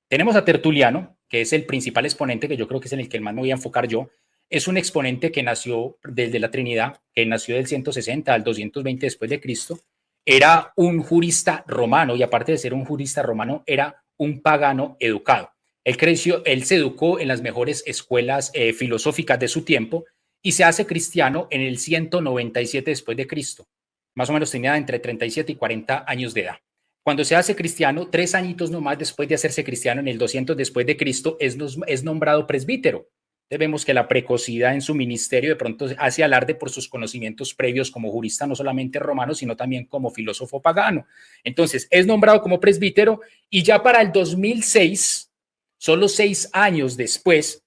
Tenemos a Tertuliano, que es el principal exponente, que yo creo que es en el que más me voy a enfocar yo. Es un exponente que nació desde la Trinidad, que nació del 160 al 220 después de Cristo. Era un jurista romano y aparte de ser un jurista romano, era un pagano educado. Él se educó en las mejores escuelas filosóficas de su tiempo y se hace cristiano en el 197 después de Cristo. Más o menos tenía entre 37 y 40 años de edad. Cuando se hace cristiano, 3 añitos nomás después de hacerse cristiano, en el 200 después de Cristo, es nombrado presbítero. Vemos que la precocidad en su ministerio de pronto hace alarde por sus conocimientos previos como jurista, no solamente romano, sino también como filósofo pagano. Entonces, es nombrado como presbítero y ya para el 2006, solo 6 años después,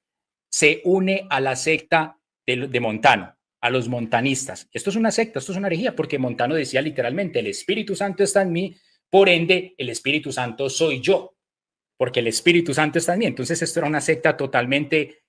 se une a la secta de Montano, a los montanistas. Esto es una secta, esto es una herejía, porque Montano decía literalmente, el Espíritu Santo está en mí, por ende, el Espíritu Santo soy yo, porque el Espíritu Santo está en mí. Entonces, esto era una secta totalmente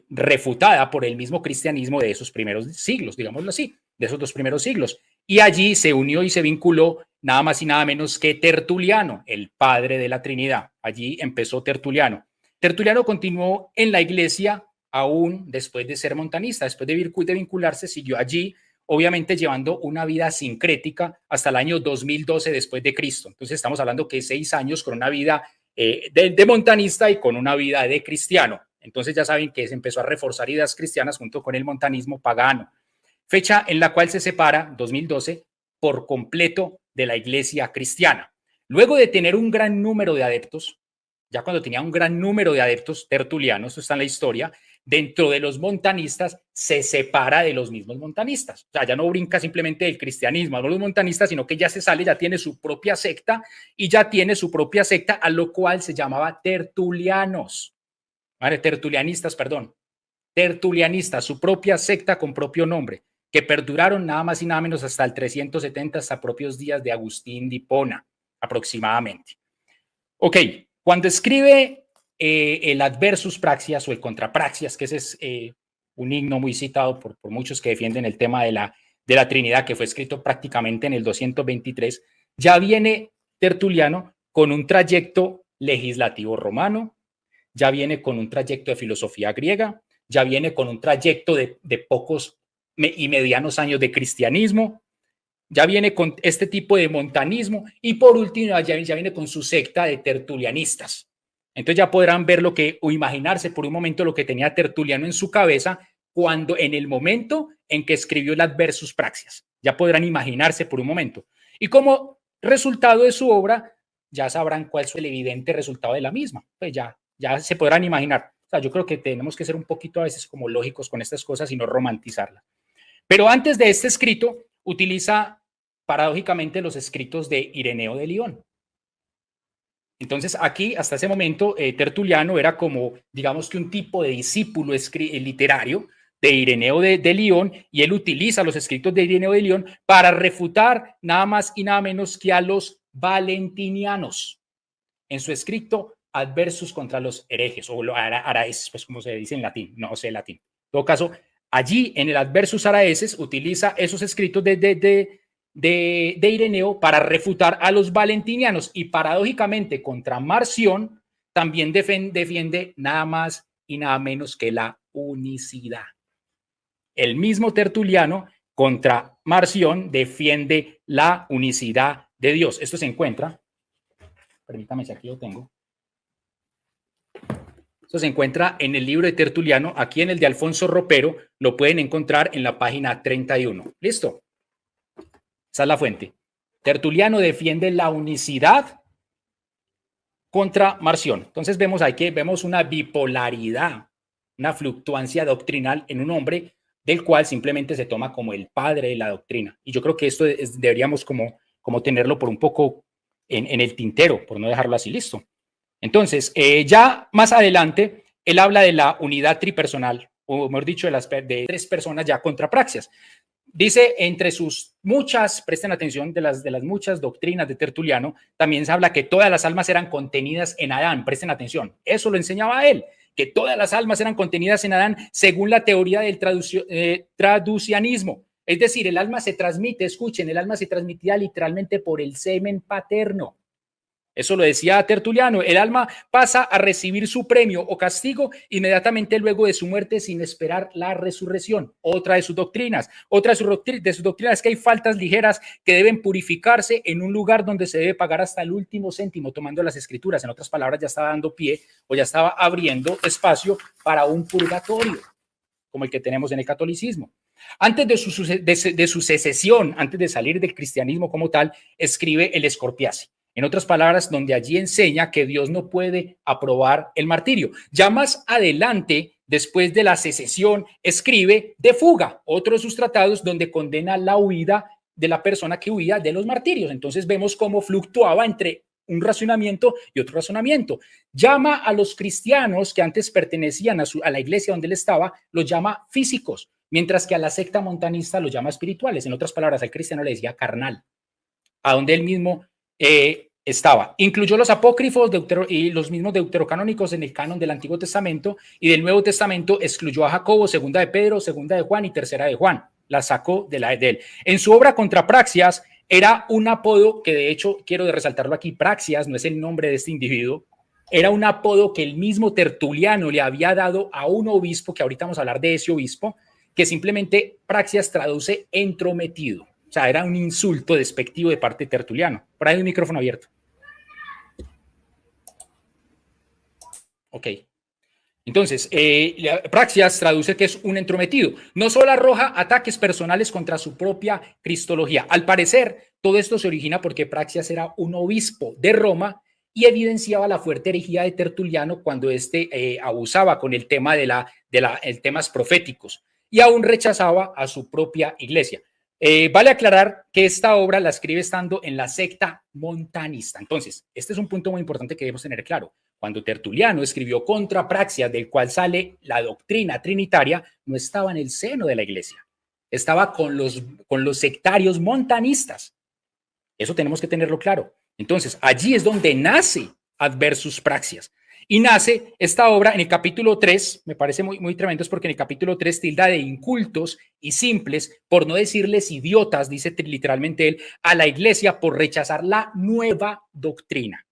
refutada por el mismo cristianismo de esos primeros siglos, digámoslo así, de esos 2 primeros siglos. Y allí se unió y se vinculó nada más y nada menos que Tertuliano, el padre de la Trinidad. Allí empezó Tertuliano. Tertuliano continuó en la iglesia aún después de ser montanista, después de vincularse, siguió allí, obviamente llevando una vida sincrética hasta el año 2012 después de Cristo. Entonces estamos hablando que 6 años con una vida de montanista y con una vida de cristiano. Entonces ya saben que se empezó a reforzar ideas cristianas junto con el montanismo pagano. Fecha en la cual se separa, 2012, por completo de la iglesia cristiana. Luego de tener un gran número de adeptos, ya cuando tenía un gran número de adeptos, Tertuliano, esto está en la historia, dentro de los montanistas se separa de los mismos montanistas. O sea, ya no brinca simplemente del cristianismo a los montanistas, sino que ya se sale, ya tiene su propia secta y ya tiene su propia secta, a lo cual se llamaba tertulianos. Vale, tertulianistas, perdón. Tertulianistas, su propia secta con propio nombre, que perduraron nada más y nada menos hasta el 370, hasta propios días de Agustín de Hipona, aproximadamente. Ok, cuando escribe el Adversus Praxias o el Contrapraxias, que ese es un himno muy citado por muchos que defienden el tema de la Trinidad, que fue escrito prácticamente en el 223, ya viene Tertuliano con un trayecto legislativo romano, ya viene con un trayecto de filosofía griega, ya viene con un trayecto de pocos y medianos años de cristianismo, ya viene con este tipo de montanismo y por último ya viene con su secta de tertulianistas. Entonces ya podrán ver lo que o imaginarse por un momento lo que tenía Tertuliano en su cabeza cuando en el momento en que escribió el Adversus Praxias. Ya podrán imaginarse por un momento. Y como resultado de su obra, ya sabrán cuál es el evidente resultado de la misma. Pues ya se podrán imaginar. O sea, yo creo que tenemos que ser un poquito a veces como lógicos con estas cosas y no romantizarlas. Pero antes de este escrito, utiliza paradójicamente los escritos de Ireneo de León. Entonces, aquí, hasta ese momento, Tertuliano era como, digamos que un tipo de discípulo literario de Ireneo de León, y él utiliza los escritos de Ireneo de León para refutar nada más y nada menos que a los valentinianos. En su escrito Adversus contra los herejes, o araeses, pues como se dice en latín, no sé latín. En todo caso, allí en el Adversus araeses utiliza esos escritos de Ireneo para refutar a los valentinianos y paradójicamente contra Marción también defiende nada más y nada menos que la unicidad. El mismo Tertuliano contra Marción defiende la unicidad de Dios. Esto se encuentra, permítame si aquí lo tengo. Esto se encuentra en el libro de Tertuliano, aquí en el de Alfonso Ropero, lo pueden encontrar en la página 31. ¿Listo? Esa es la fuente. Tertuliano defiende la unicidad contra Marción. Entonces vemos aquí, vemos una bipolaridad, una fluctuancia doctrinal en un hombre del cual simplemente se toma como el padre de la doctrina. Y yo creo que esto deberíamos como tenerlo por un poco en el tintero, por no dejarlo así, listo. Entonces, ya más adelante, él habla de la unidad tripersonal, o mejor dicho, de 3 personas ya contra praxias. Dice, entre sus muchas, presten atención, de las muchas doctrinas de Tertuliano, también se habla que todas las almas eran contenidas en Adán, presten atención, eso lo enseñaba él, que todas las almas eran contenidas en Adán según la teoría del traducianismo. Es decir, el alma se transmite, escuchen, el alma se transmitía literalmente por el semen paterno. Eso lo decía Tertuliano. El alma pasa a recibir su premio o castigo inmediatamente luego de su muerte sin esperar la resurrección. Otra de sus doctrinas. Otra de sus doctrinas es que hay faltas ligeras que deben purificarse en un lugar donde se debe pagar hasta el último céntimo, tomando las escrituras. En otras palabras, ya estaba dando pie o ya estaba abriendo espacio para un purgatorio, como el que tenemos en el catolicismo. Antes de su secesión, antes de salir del cristianismo como tal, escribe el Escorpiace. En otras palabras, donde allí enseña que Dios no puede aprobar el martirio. Ya más adelante, después de la secesión, escribe De Fuga, otro de sus tratados donde condena la huida de la persona que huía de los martirios. Entonces vemos cómo fluctuaba entre un razonamiento y otro razonamiento. Llama a los cristianos que antes pertenecían a la iglesia donde él estaba, los llama físicos, mientras que a la secta montanista los llama espirituales. En otras palabras, al cristiano le decía carnal, a donde él mismo estaba. Incluyó los apócrifos y los mismos deuterocanónicos en el canon del Antiguo Testamento, y del Nuevo Testamento excluyó a Jacobo, segunda de Pedro, segunda de Juan y tercera de Juan. La sacó de él. En su obra Contra Praxias era un apodo que, de hecho, quiero resaltarlo aquí, Praxias no es el nombre de este individuo, era un apodo que el mismo Tertuliano le había dado a un obispo, que ahorita vamos a hablar de ese obispo, que simplemente Praxias traduce entrometido. O sea, era un insulto despectivo de parte de Tertuliano. Por ahí hay un micrófono abierto. Ok. Entonces, Praxias traduce que es un entrometido. No solo arroja ataques personales contra su propia cristología. Al parecer, todo esto se origina porque Praxias era un obispo de Roma y evidenciaba la fuerte herejía de Tertuliano cuando éste abusaba con el tema temas proféticos y aún rechazaba a su propia iglesia. Vale aclarar que esta obra la escribe estando en la secta montanista. Entonces, este es un punto muy importante que debemos tener claro. Cuando Tertuliano escribió Contra Praxias, del cual sale la doctrina trinitaria, no estaba en el seno de la iglesia, estaba con los sectarios montanistas. Eso tenemos que tenerlo claro. Entonces, allí es donde nace Adversus Praxias. Y nace esta obra en el capítulo 3, me parece muy, muy tremendo, es porque en el capítulo 3 tilda de incultos y simples, por no decirles idiotas, dice literalmente él, a la iglesia por rechazar la nueva doctrina.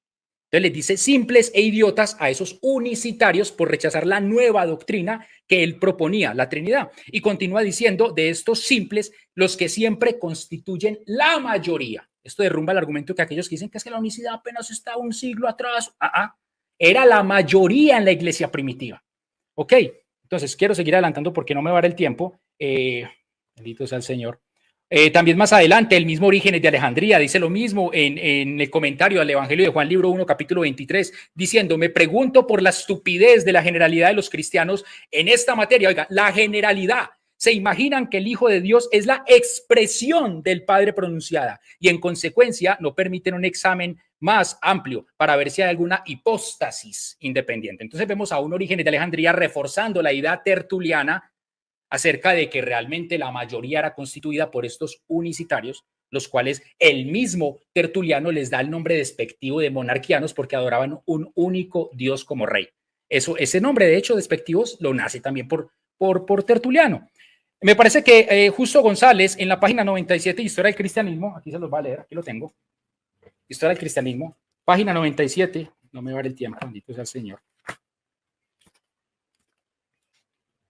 Entonces les dice simples e idiotas a esos unicitarios por rechazar la nueva doctrina que él proponía, la Trinidad. Y continúa diciendo de estos simples, los que siempre constituyen la mayoría. Esto derrumba el argumento que aquellos que dicen que es que la unicidad apenas está un siglo atrás. Era la mayoría en la iglesia primitiva. Ok, entonces quiero seguir adelantando porque no me va a dar el tiempo. Bendito sea el Señor. También más adelante, el mismo Orígenes de Alejandría dice lo mismo en el comentario al Evangelio de Juan, libro 1, capítulo 23, diciendo, me pregunto por la estupidez de la generalidad de los cristianos en esta materia. Oiga, la generalidad. Se imaginan que el Hijo de Dios es la expresión del Padre pronunciada y en consecuencia no permiten un examen más amplio para ver si hay alguna hipóstasis independiente. Entonces vemos a un Orígenes de Alejandría reforzando la idea tertuliana acerca de que realmente la mayoría era constituida por estos unicitarios, los cuales el mismo Tertuliano les da el nombre despectivo de monarquianos porque adoraban un único Dios como rey. Ese nombre, de hecho, despectivos, lo nace también por Tertuliano. Me parece que Justo González, en la página 97, Historia del Cristianismo, aquí se los va a leer, aquí lo tengo, Historia del Cristianismo, página 97, no me va a dar el tiempo, bendito sea el Señor.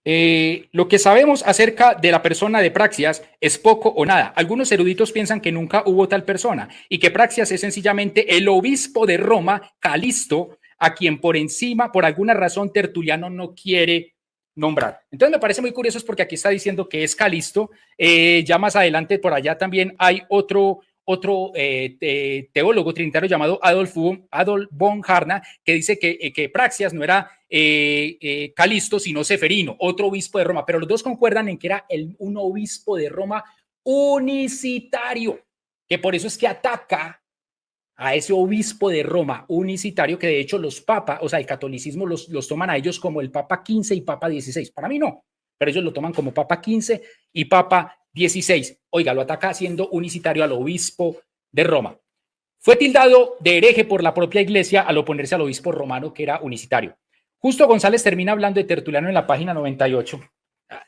Lo que sabemos acerca de la persona de Praxias es poco o nada. Algunos eruditos piensan que nunca hubo tal persona y que Praxias es sencillamente el obispo de Roma, Calisto, a quien por alguna razón Tertuliano no quiere nombrar. Entonces me parece muy curioso porque aquí está diciendo que es Calisto. Ya más adelante por allá también hay otro teólogo trinitario llamado Adolf von Harnack, que dice que Praxias no era Calisto, sino Seferino, otro obispo de Roma, pero los dos concuerdan en que era un obispo de Roma unicitario, que por eso es que ataca a ese obispo de Roma unicitario, que de hecho los papas, o sea, el catolicismo los toman a ellos como el Papa 15 y Papa 16. Para mí no, pero ellos lo toman como Papa 15 y Papa 16. Oiga, lo ataca siendo unicitario al obispo de Roma. Fue tildado de hereje por la propia iglesia al oponerse al obispo romano que era unicitario. Justo González termina hablando de Tertuliano en la página 98.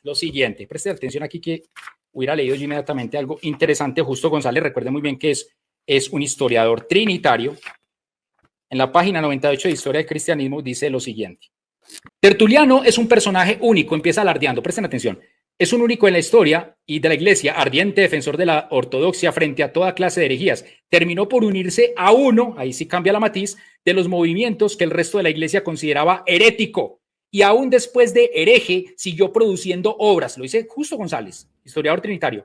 Lo siguiente, preste atención aquí que hubiera leído yo inmediatamente algo interesante. Justo González, recuerde muy bien que es un historiador trinitario. en la página 98 de Historia del Cristianismo, dice lo siguiente. Tertuliano es un personaje único, empieza alardeando, presten atención. Es un único en la historia y de la Iglesia, ardiente defensor de la ortodoxia frente a toda clase de herejías. Terminó por unirse a uno, ahí sí cambia la matiz, de los movimientos que el resto de la Iglesia consideraba herético. Y aún después de hereje, siguió produciendo obras, lo dice Justo González, historiador trinitario,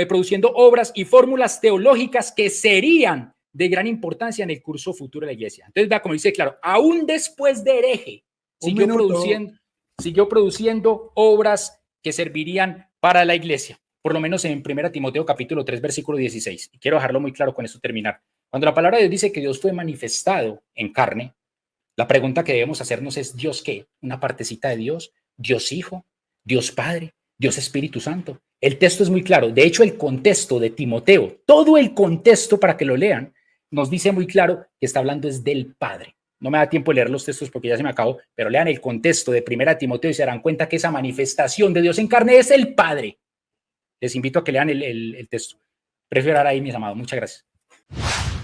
produciendo obras y fórmulas teológicas que serían de gran importancia en el curso futuro de la Iglesia. Entonces, vea como dice, claro, aún después de hereje, siguió produciendo obras que servirían para la Iglesia, por lo menos en 1 Timoteo capítulo 3, versículo 16. Y quiero dejarlo muy claro con esto terminar. Cuando la palabra de Dios dice que Dios fue manifestado en carne, la pregunta que debemos hacernos es, ¿Dios qué? ¿Una partecita de Dios? ¿Dios Hijo? ¿Dios Padre? ¿Dios Espíritu Santo? El texto es muy claro. De hecho, el contexto de Timoteo, todo el contexto para que lo lean, nos dice muy claro que está hablando es del Padre. No me da tiempo de leer los textos porque ya se me acabó, pero lean el contexto de 1 Timoteo y se darán cuenta que esa manifestación de Dios en carne es el Padre. Les invito a que lean el texto. Prefiero ahora ahí, mis amados. Muchas gracias.